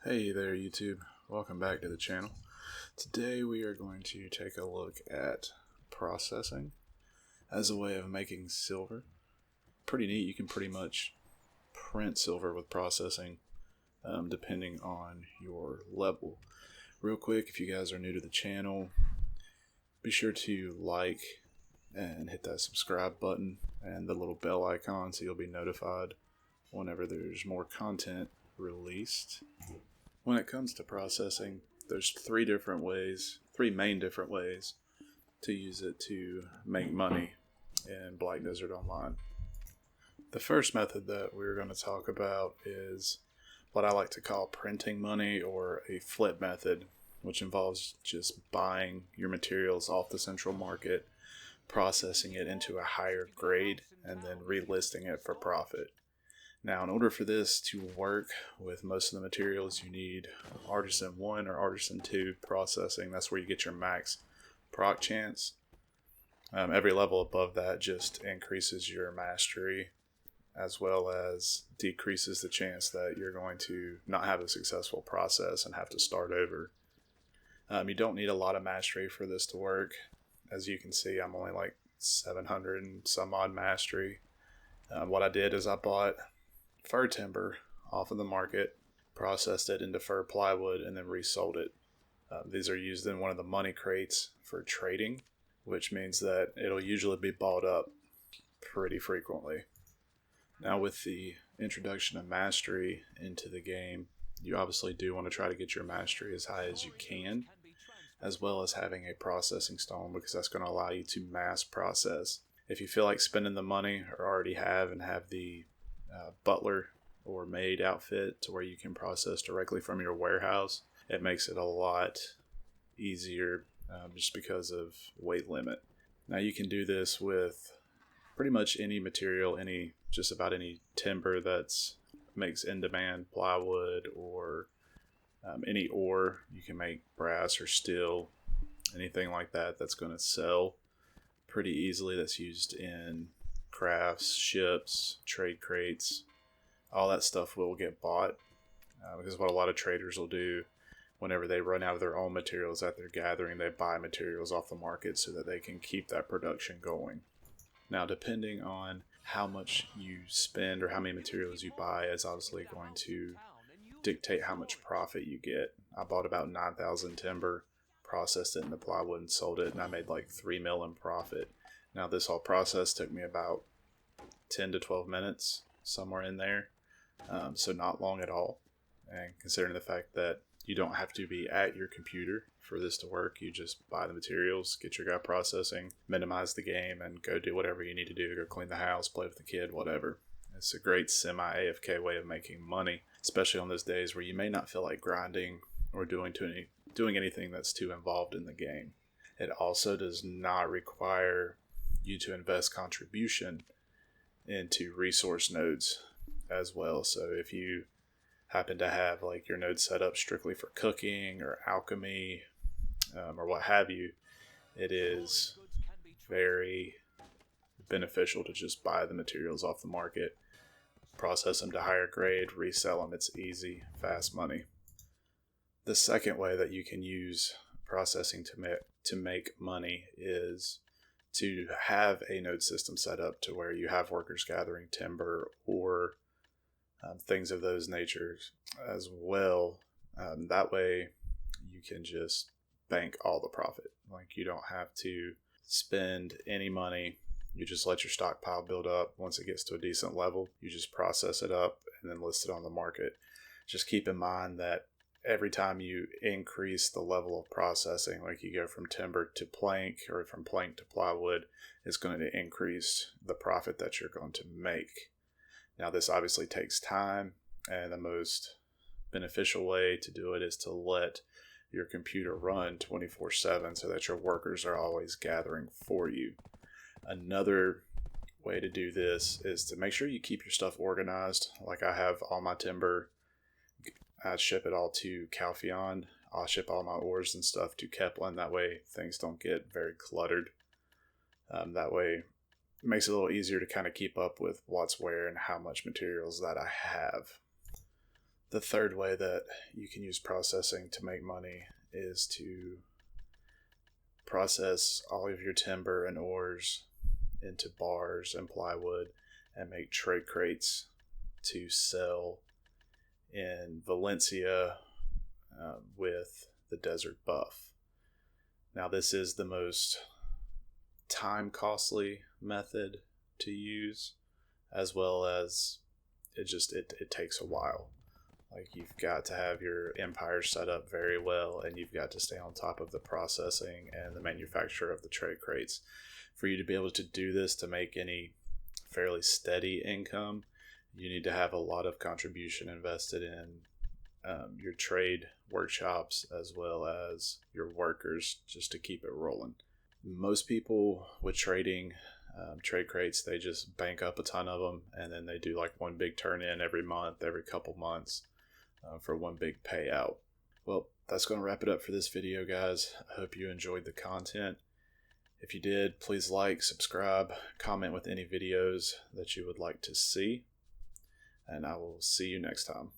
Hey there YouTube, welcome back to the channel. Today we are going to take a look at processing as a way of making silver. Pretty neat, you can pretty much print silver with processing depending on your level. Real quick, if you guys are new to the channel, be sure to like and hit that subscribe button and the little bell icon so you'll be notified whenever there's more content released. When it comes to processing, there's three main different ways to use it to make money in Black Desert Online. The first method that we're going to talk about is what I like to call printing money, or a flip method, which involves just buying your materials off the central market, processing it into a higher grade, and then relisting it for profit. Now, in order for this to work with most of the materials, you need Artisan 1 or Artisan 2 processing. That's where you get your max proc chance. Every level above that just increases your mastery, as well as decreases the chance that you're going to not have a successful process and have to start over. You don't need a lot of mastery for this to work. As you can see, I'm only like 700 and some odd mastery. What I did is I bought fir timber off of the market, processed it into fir plywood, and then resold it. These are used in one of the money crates for trading, which means that it'll usually be bought up pretty frequently. Now, with the introduction of mastery into the game, you obviously do want to try to get your mastery as high as you can, as well as having a processing stone, because that's going to allow you to mass process. If you feel like spending the money, or already have the butler or maid outfit to where you can process directly from your warehouse, it makes it a lot easier just because of weight limit. Now, you can do this with pretty much any material, just about any timber that's makes in demand plywood, or any ore. You can make brass or steel, anything like that that's going to sell pretty easily, that's used in crafts, ships, trade crates. All that stuff will get bought, because what a lot of traders will do whenever they run out of their own materials that they're gathering, they buy materials off the market so that they can keep that production going. Now, depending on how much you spend or how many materials you buy is obviously going to dictate how much profit you get. I bought about 9,000 timber, processed it into plywood, and sold it, and I made like $3 million in profit. Now, this whole process took me about 10 to 12 minutes, somewhere in there. So not long at all. And considering the fact that you don't have to be at your computer for this to work, you just buy the materials, get your guy processing, minimize the game, and go do whatever you need to do. Go clean the house, play with the kid, whatever. It's a great semi-AFK way of making money, especially on those days where you may not feel like grinding or doing anything that's too involved in the game. It also does not require you to invest contribution into resource nodes as well. So if you happen to have like your node set up strictly for cooking or alchemy, or what have you, it is very beneficial to just buy the materials off the market, process them to higher grade, resell them. It's easy, fast money. The second way that you can use processing to make money is to have a node system set up to where you have workers gathering timber or things of those natures as well. That way you can just bank all the profit. Like, you don't have to spend any money. You just let your stockpile build up. Once it gets to a decent level, you just process it up and then list it on the market. Just keep in mind that every time you increase the level of processing, like you go from timber to plank or from plank to plywood, it's going to increase the profit that you're going to make. Now, this obviously takes time, and the most beneficial way to do it is to let your computer run 24/7 so that your workers are always gathering for you. Another way to do this is to make sure you keep your stuff organized. Like, I have all my timber, I ship it all to Calpheon. I'll ship all my ores and stuff to Kepler. That way things don't get very cluttered. That way it makes it a little easier to kind of keep up with what's where and how much materials that I have. The third way that you can use processing to make money is to process all of your timber and ores into bars and plywood and make trade crates to sell in Valencia with the desert buff. Now, this is the most time costly method to use, as well as it takes a while. Like, you've got to have your empire set up very well, and you've got to stay on top of the processing and the manufacture of the trade crates. For you to be able to do this, to make any fairly steady income, you need to have a lot of contribution invested in your trade workshops as well as your workers, just to keep it rolling. Most people with trading trade crates, they just bank up a ton of them, and then they do like one big turn in every month, every couple months, for one big payout. Well, that's going to wrap it up for this video, guys. I hope you enjoyed the content. If you did, please like, subscribe, comment with any videos that you would like to see, and I will see you next time.